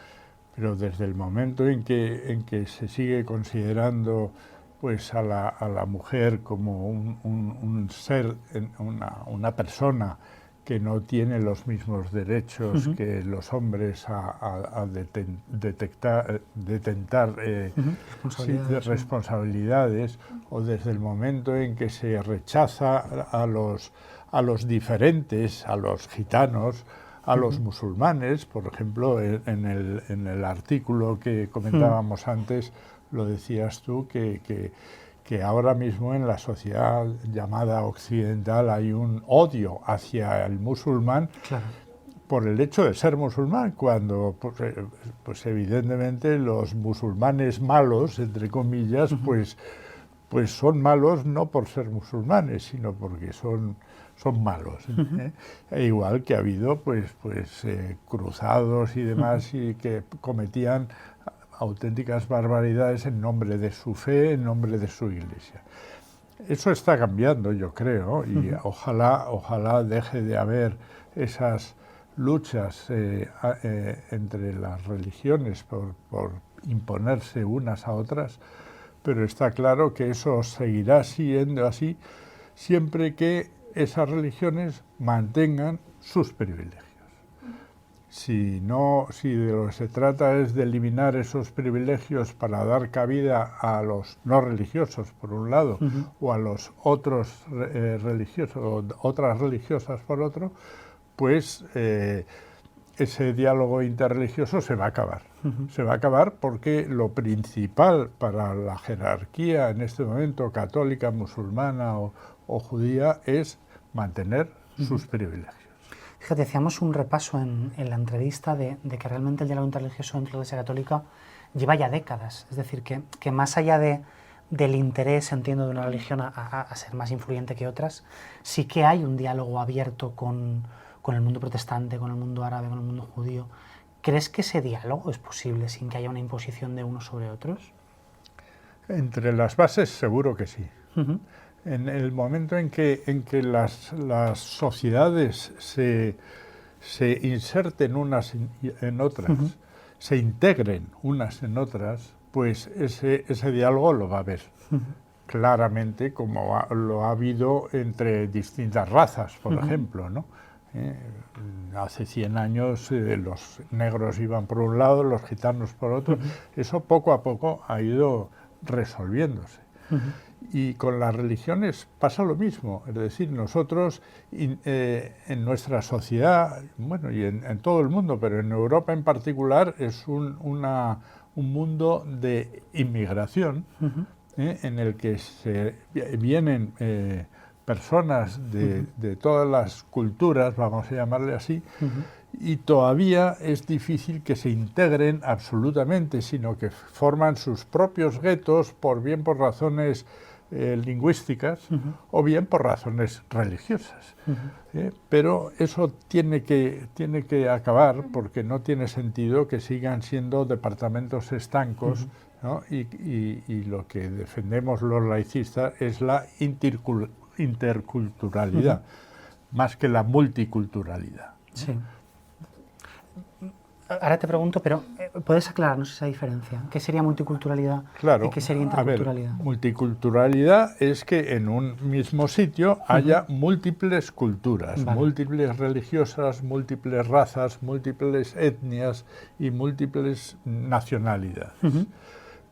desde el momento en que se sigue considerando pues a la mujer como un ser, una persona que no tiene los mismos derechos que los hombres a detentar responsabilidades, o desde el momento en que se rechaza a los diferentes, a los gitanos, a los musulmanes. Por ejemplo, en el artículo que comentábamos antes, lo decías tú, que ahora mismo en la sociedad llamada occidental hay un odio hacia el musulmán, claro, por el hecho de ser musulmán, cuando pues evidentemente los musulmanes malos, entre comillas, pues son malos no por ser musulmanes, sino porque son malos. E igual que ha habido cruzados y demás, y que cometían auténticas barbaridades en nombre de su fe, en nombre de su iglesia. Eso está cambiando, yo creo, y ojalá deje de haber esas luchas entre las religiones por imponerse unas a otras, pero está claro que eso seguirá siendo así siempre que esas religiones mantengan sus privilegios. Si de lo que se trata es de eliminar esos privilegios para dar cabida a los no religiosos, por un lado, o a los otros religiosos, o otras religiosas, por otro, pues ese diálogo interreligioso se va a acabar. Se va a acabar porque lo principal para la jerarquía en este momento, católica, musulmana o judía, es mantener sus privilegios. Fíjate, hacíamos un repaso en la entrevista de que realmente el diálogo interreligioso entre la Iglesia Católica lleva ya décadas. Es decir, que más allá del interés, entiendo, de una religión a ser más influyente que otras, sí que hay un diálogo abierto con el mundo protestante, con el mundo árabe, con el mundo judío. ¿Crees que ese diálogo es posible sin que haya una imposición de unos sobre otros? Entre las bases seguro que sí. En el momento en que las sociedades se inserten unas en otras, se integren unas en otras, pues ese diálogo lo va a haber claramente, como lo ha habido entre distintas razas, por ejemplo, ¿no? Hace 100 años los negros iban por un lado, los gitanos por otro. Eso poco a poco ha ido resolviéndose. Y con las religiones pasa lo mismo, es decir, nosotros en nuestra sociedad, bueno, y en todo el mundo, pero en Europa en particular, es un mundo de inmigración, en el que vienen personas de todas las culturas, vamos a llamarle así, y todavía es difícil que se integren absolutamente, sino que forman sus propios guetos, bien por razones lingüísticas o bien por razones religiosas. Pero eso tiene que acabar, porque no tiene sentido que sigan siendo departamentos estancos, ¿no? Y lo que defendemos los laicistas es la interculturalidad, más que la multiculturalidad. Sí. Ahora te pregunto, pero ¿puedes aclararnos esa diferencia? ¿Qué sería multiculturalidad y qué sería interculturalidad? A ver, multiculturalidad es que en un mismo sitio haya múltiples culturas, múltiples religiosas, múltiples razas, múltiples etnias y múltiples nacionalidades.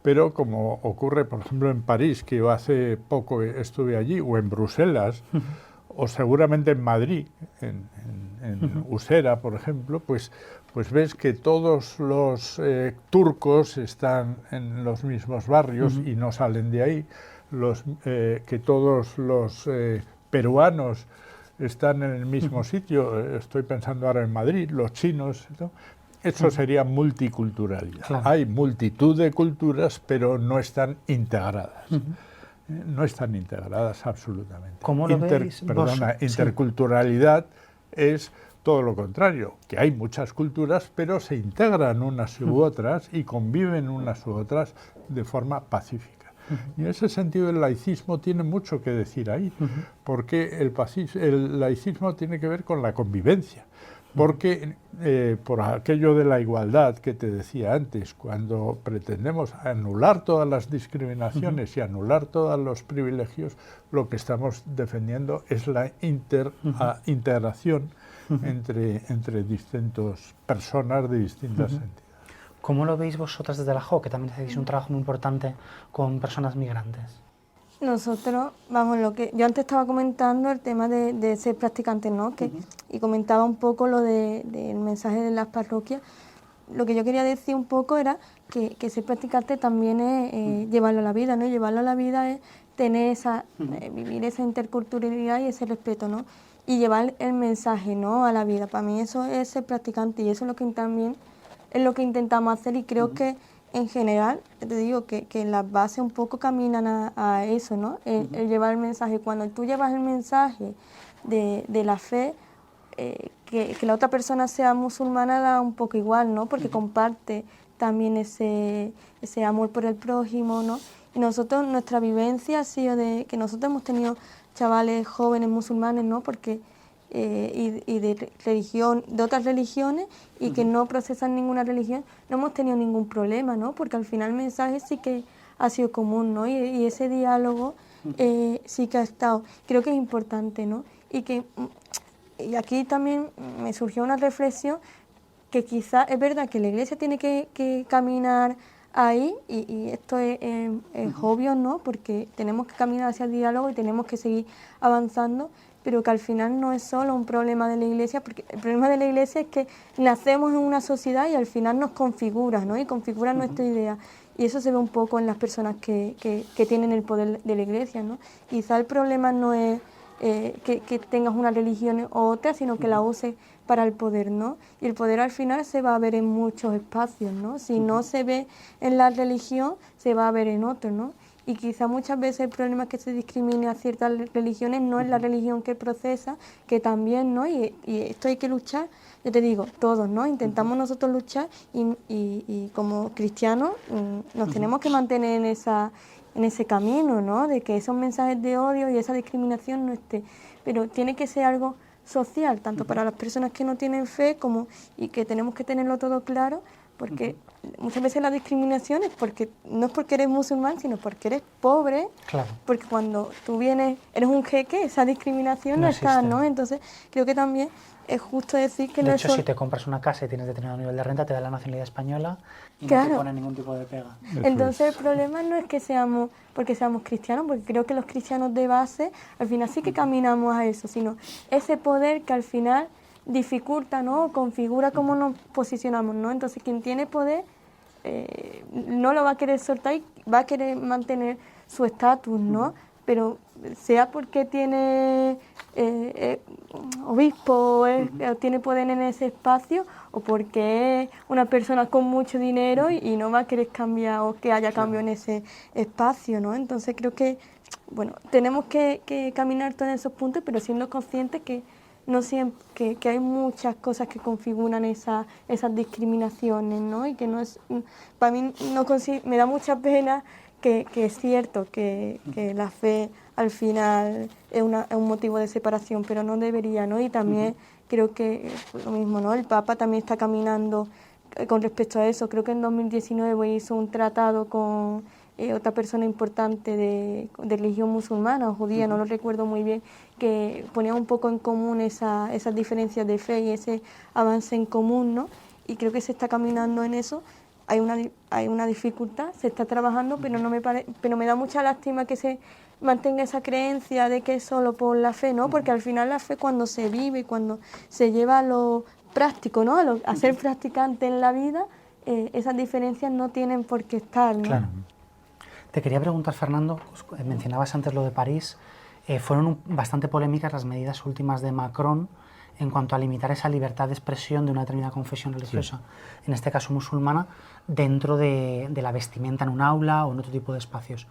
Pero como ocurre, por ejemplo, en París, que yo hace poco estuve allí, o en Bruselas, o seguramente en Madrid, en Usera, por ejemplo, pues ves que todos los turcos están en los mismos barrios y no salen de ahí, que todos los peruanos están en el mismo sitio, estoy pensando ahora en Madrid, los chinos, ¿no? Eso sería multiculturalidad. Claro. Hay multitud de culturas, pero no están integradas. No están integradas absolutamente. ¿Cómo lo veis? Interculturalidad es todo lo contrario, que hay muchas culturas, pero se integran unas u otras y conviven unas u otras de forma pacífica. Y en ese sentido el laicismo tiene mucho que decir ahí, porque el laicismo tiene que ver con la convivencia. Porque por aquello de la igualdad que te decía antes, cuando pretendemos anular todas las discriminaciones y anular todos los privilegios, lo que estamos defendiendo es la integración entre distintas personas de distintas entidades. ¿Cómo lo veis vosotras desde la JO, que también hacéis un trabajo muy importante con personas migrantes? Nosotros, vamos, lo que yo antes estaba comentando, el tema de ser practicante, ¿no? Y comentaba un poco lo del mensaje de las parroquias. Lo que yo quería decir un poco era que ser practicante también es llevarlo a la vida, ¿no? Llevarlo a la vida es tener vivir esa interculturalidad y ese respeto, ¿no? Y llevar el mensaje, ¿no?, a la vida. Para mí eso es ser practicante y eso es lo que también es lo que intentamos hacer, y creo que en general, te digo que las bases un poco caminan a eso, ¿no? El llevar el mensaje. Cuando tú llevas el mensaje de la fe, que la otra persona sea musulmana da un poco igual, ¿no? Porque comparte también ese amor por el prójimo, ¿no? Y nosotros, nuestra vivencia ha sido de que nosotros hemos tenido chavales jóvenes musulmanes, ¿no? Porque y de religión, de otras religiones, y que no procesan ninguna religión, no hemos tenido ningún problema, ¿no? Porque al final el mensaje sí que ha sido común, ¿no? Y ese diálogo sí que ha estado. Creo que es importante, ¿no? Y aquí también me surgió una reflexión que quizás es verdad que la Iglesia tiene que caminar ahí, y esto es obvio, ¿no? Porque tenemos que caminar hacia el diálogo y tenemos que seguir avanzando, pero que al final no es solo un problema de la Iglesia, porque el problema de la Iglesia es que nacemos en una sociedad y al final nos configura, ¿no? Y configura nuestra idea. Y eso se ve un poco en las personas que tienen el poder de la Iglesia, ¿no? Quizá el problema no es que tengas una religión u otra, sino que la uses para el poder, ¿no? Y el poder al final se va a ver en muchos espacios, ¿no? Si no se ve en la religión, se va a ver en otros, ¿no? Y quizá muchas veces el problema es que se discrimine a ciertas religiones, no es la religión que procesa, que también, ¿no? Y esto hay que luchar, yo te digo, todos, ¿no? Intentamos nosotros luchar y como cristianos nos tenemos que mantener en ese camino, ¿no? De que esos mensajes de odio y esa discriminación no esté. Pero tiene que ser algo social, tanto para las personas que no tienen fe y que tenemos que tenerlo todo claro, porque muchas veces la discriminación es no es porque eres musulmán, sino porque eres pobre, Claro. porque cuando tú eres un jeque, esa discriminación no está, ¿no? Entonces creo que también es justo decir que de no hecho, si te compras una casa y tienes determinado nivel de renta, te da la nacionalidad española y no te pone ningún tipo de pega. Entonces el problema no es que porque seamos cristianos, porque creo que los cristianos de base al final sí que caminamos a eso, sino ese poder que al final dificulta, ¿no? Configura cómo nos posicionamos, ¿no? Entonces quien tiene poder no lo va a querer soltar y va a querer mantener su estatus, ¿no? Pero sea porque tiene obispo o tiene poder en ese espacio, o porque es una persona con mucho dinero y no va a querer cambiar o que haya cambio en ese espacio, ¿no? Entonces creo que, bueno, tenemos que caminar todos esos puntos, pero siendo conscientes que no siempre, que hay muchas cosas que configuran esas discriminaciones, ¿no? Y que no es, para mí me da mucha pena que es cierto que la fe al final es un motivo de separación, pero no debería, ¿no? Y también creo que lo mismo, ¿no? El Papa también está caminando con respecto a eso. Creo que en 2019 hizo un tratado con otra persona importante de religión musulmana o judía, no lo recuerdo muy bien, que ponía un poco en común esas diferencias de fe y ese avance en común, ¿no? Y creo que se está caminando en eso. Hay una dificultad, se está trabajando, pero pero me da mucha lástima que se mantenga esa creencia de que es solo por la fe, ¿no? Porque al final la fe, cuando se vive, cuando se lleva a lo práctico, ¿no? A ser practicante en la vida, esas diferencias no tienen por qué estar, ¿no? Claro. Te quería preguntar, Fernando, mencionabas antes lo de París, fueron bastante polémicas las medidas últimas de Macron en cuanto a limitar esa libertad de expresión de una determinada confesión religiosa, en este caso musulmana, dentro de la vestimenta en un aula o en otro tipo de espacios.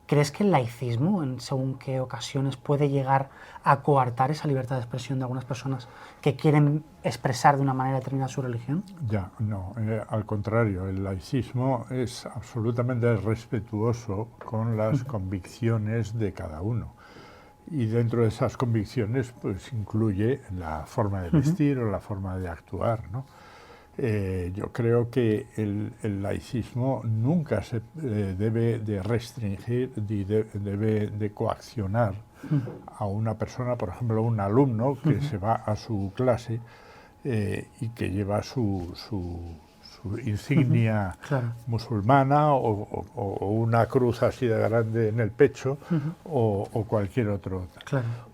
¿Crees que el laicismo, en según qué ocasiones, puede llegar a coartar esa libertad de expresión de algunas personas que quieren expresar de una manera determinada su religión? Ya, no, al contrario, el laicismo es absolutamente respetuoso con las convicciones de cada uno. Y dentro de esas convicciones pues incluye la forma de vestir o la forma de actuar, ¿no? Yo creo que el laicismo nunca se debe de restringir, debe de coaccionar a una persona, por ejemplo, un alumno que se va a su clase y que lleva su insignia musulmana o una cruz así de grande en el pecho o cualquier otro.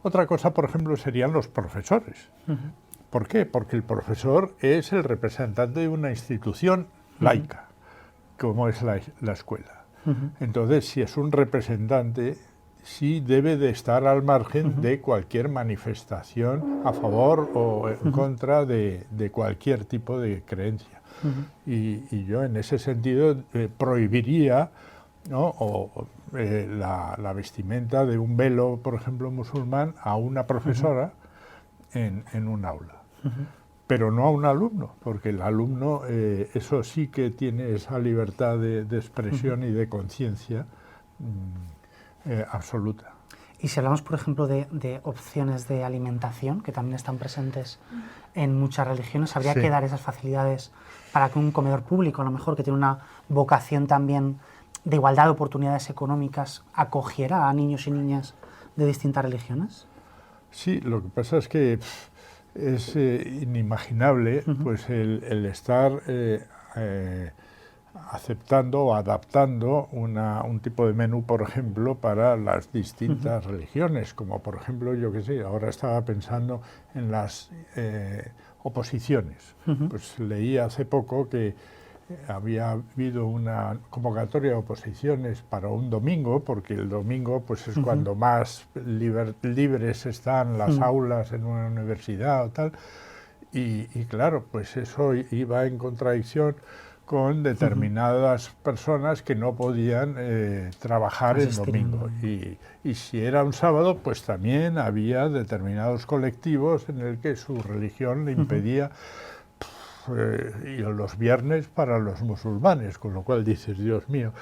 Otra cosa, por ejemplo, serían los profesores. ¿Por qué? Porque el profesor es el representante de una institución laica, como es la escuela. Entonces, si es un representante, sí debe de estar al margen de cualquier manifestación a favor o en contra de cualquier tipo de creencia. Y yo, en ese sentido, prohibiría, ¿no?, la vestimenta de un velo, por ejemplo, musulmán, a una profesora en un aula. Pero no a un alumno, porque el alumno, eso sí que tiene esa libertad de expresión y de conciencia absoluta. Y si hablamos, por ejemplo, de opciones de alimentación, que también están presentes en muchas religiones, ¿habría que dar esas facilidades para que un comedor público, a lo mejor que tiene una vocación también de igualdad de oportunidades económicas, acogiera a niños y niñas de distintas religiones? Sí, lo que pasa es que es inimaginable pues el estar aceptando o adaptando un tipo de menú, por ejemplo, para las distintas religiones, como por ejemplo, yo qué sé, ahora estaba pensando en las oposiciones. Pues leí hace poco que había habido una convocatoria de oposiciones para un domingo, porque el domingo pues es cuando más libres están las aulas en una universidad o tal, y claro, pues eso iba en contradicción con determinadas personas que no podían trabajar el domingo. Y si era un sábado, pues también había determinados colectivos en el que su religión le impedía, y los viernes para los musulmanes, con lo cual dices, Dios mío,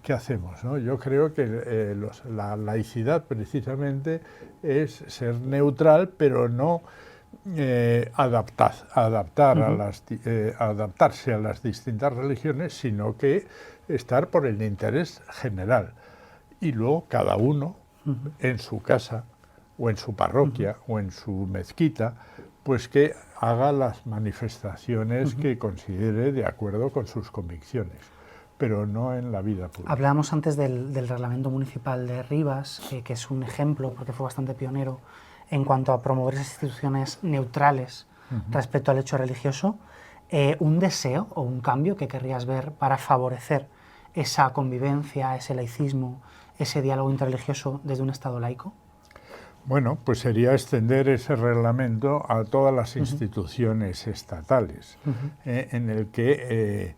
¿qué hacemos, no? Yo creo que la laicidad precisamente es ser neutral, pero no adaptarse a las distintas religiones, sino que estar por el interés general. Y luego cada uno en su casa o en su parroquia o en su mezquita, pues que haga las manifestaciones que considere de acuerdo con sus convicciones, pero no en la vida pública. Hablábamos antes del reglamento municipal de Rivas, que es un ejemplo, porque fue bastante pionero en cuanto a promover esas instituciones neutrales respecto al hecho religioso. ¿Un deseo o un cambio que querrías ver para favorecer esa convivencia, ese laicismo, ese diálogo interreligioso desde un Estado laico? Bueno, pues sería extender ese reglamento a todas las instituciones estatales, en el que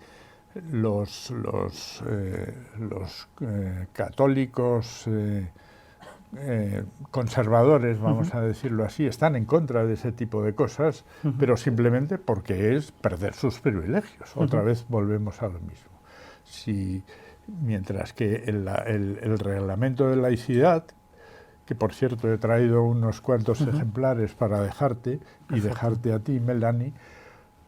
los católicos conservadores, vamos a decirlo así, están en contra de ese tipo de cosas, pero simplemente porque es perder sus privilegios. Otra vez volvemos a lo mismo. Mientras que el reglamento de laicidad, que por cierto he traído unos cuantos ejemplares para dejarte y dejarte a ti, Melanie,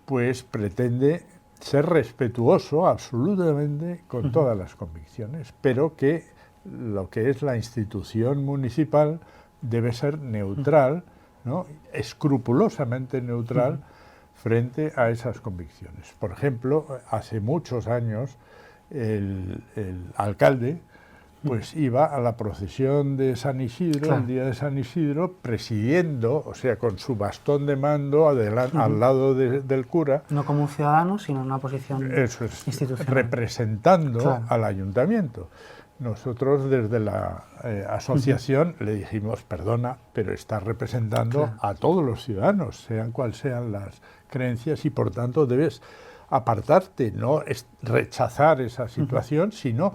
pues pretende ser respetuoso absolutamente con todas las convicciones, pero que lo que es la institución municipal debe ser neutral, ¿no?, escrupulosamente neutral frente a esas convicciones. Por ejemplo, hace muchos años el alcalde pues iba a la procesión de San Isidro, el día de San Isidro, presidiendo, o sea, con su bastón de mando al lado del cura. No como un ciudadano, sino en una posición institucional. Representando al ayuntamiento. Nosotros desde la asociación le dijimos, perdona, pero estás representando a todos los ciudadanos, sean cuales sean las creencias, y por tanto debes apartarte, no rechazar esa situación, sino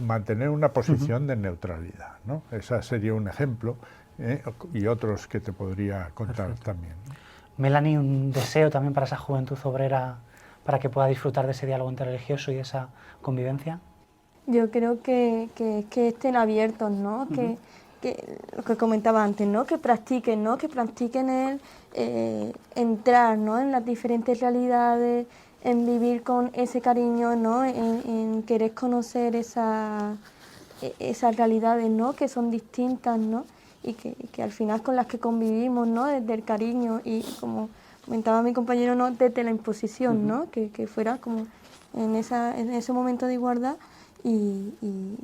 mantener una posición de neutralidad, ¿no? Ese sería un ejemplo, y otros que te podría contar también. Melanie, un deseo también para esa juventud obrera, para que pueda disfrutar de ese diálogo interreligioso y de esa convivencia. Yo creo que estén abiertos, ¿no? Que lo que comentaba antes, ¿no? Que practiquen, ¿no? Que practiquen el entrar, ¿no? En las diferentes realidades, en vivir con ese cariño, ¿no? En querer conocer esas realidades, ¿no? Que son distintas, ¿no? Y que al final con las que convivimos, ¿no? Desde el cariño y como comentaba mi compañero, ¿no? Desde la imposición, ¿no? Que fuera como en ese momento de igualdad y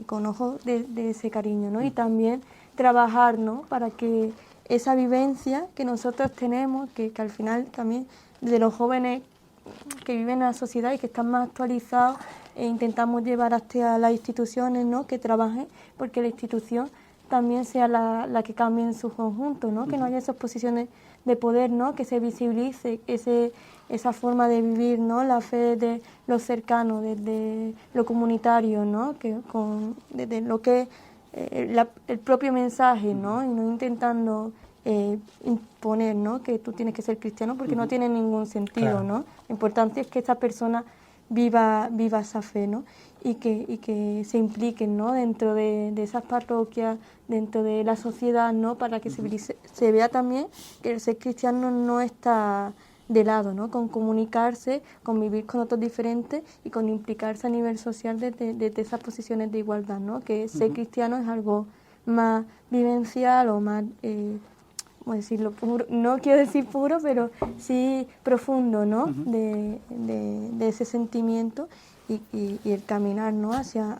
con ojos de ese cariño, ¿no? Y también trabajar, ¿no? Para que esa vivencia que nosotros tenemos, que al final también de los jóvenes que viven en la sociedad y que están más actualizados, intentamos llevar hasta las instituciones, ¿no? Que trabajen porque la institución también sea la que cambie en su conjunto, ¿no? Que no haya esas posiciones de poder, ¿no? Que se visibilice esa forma de vivir, ¿no? La fe de los cercanos, desde lo comunitario, ¿no? Desde lo que el propio mensaje, ¿no? Y no intentando imponer, ¿no? Que tú tienes que ser cristiano porque no tiene ningún sentido, claro, ¿no? Lo importante es que esa persona viva esa fe, ¿no? Y que se impliquen, ¿no? Dentro de esas parroquias, dentro de la sociedad, ¿no? Para que se vea también que el ser cristiano no está de lado, ¿no? Con comunicarse, con vivir con otros diferentes y con implicarse a nivel social desde esas posiciones de igualdad, ¿no? Que ser cristiano es algo más vivencial o más, ¿cómo decirlo? Puro, no quiero decir puro, pero sí profundo, ¿no? De ese sentimiento y el caminar, ¿no? Hacia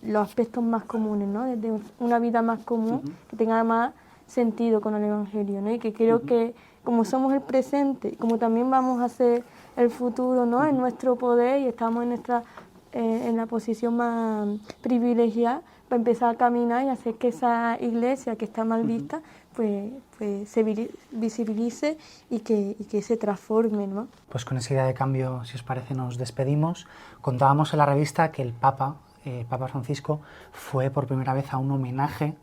los aspectos más comunes, ¿no? Desde una vida más común, que tenga más sentido con el Evangelio, ¿no? Y que creo que como somos el presente, como también vamos a ser el futuro, ¿no? En nuestro poder y estamos en la posición más privilegiada para empezar a caminar y hacer que esa iglesia que está mal vista pues se visibilice y que se transforme, ¿no? Pues con esa idea de cambio, si os parece, nos despedimos. Contábamos en la revista que el Papa Francisco fue por primera vez a un homenaje,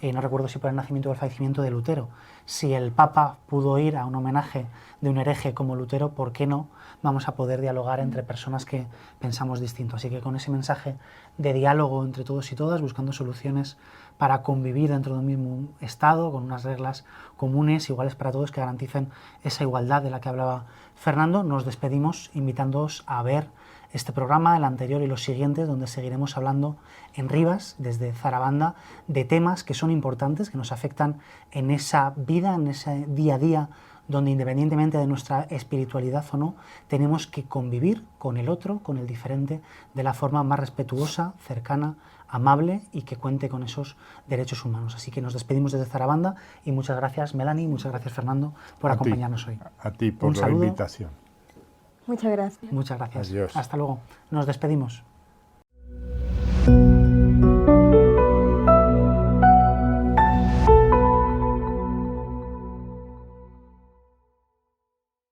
no recuerdo si por el nacimiento o el fallecimiento de Lutero. Si el Papa pudo ir a un homenaje de un hereje como Lutero, ¿por qué no vamos a poder dialogar entre personas que pensamos distinto? Así que con ese mensaje de diálogo entre todos y todas, buscando soluciones para convivir dentro de un mismo Estado, con unas reglas comunes, iguales para todos, que garanticen esa igualdad de la que hablaba Fernando, nos despedimos invitándoos a ver este programa, el anterior y los siguientes, donde seguiremos hablando en Rivas, desde Zarabanda, de temas que son importantes, que nos afectan en esa vida, en ese día a día, donde independientemente de nuestra espiritualidad o no, tenemos que convivir con el otro, con el diferente, de la forma más respetuosa, cercana, amable y que cuente con esos derechos humanos. Así que nos despedimos desde Zarabanda y muchas gracias, Melanie, muchas gracias, Fernando, por acompañarnos hoy. A ti por la invitación. Muchas gracias. Muchas gracias. Adiós. Hasta luego. Nos despedimos.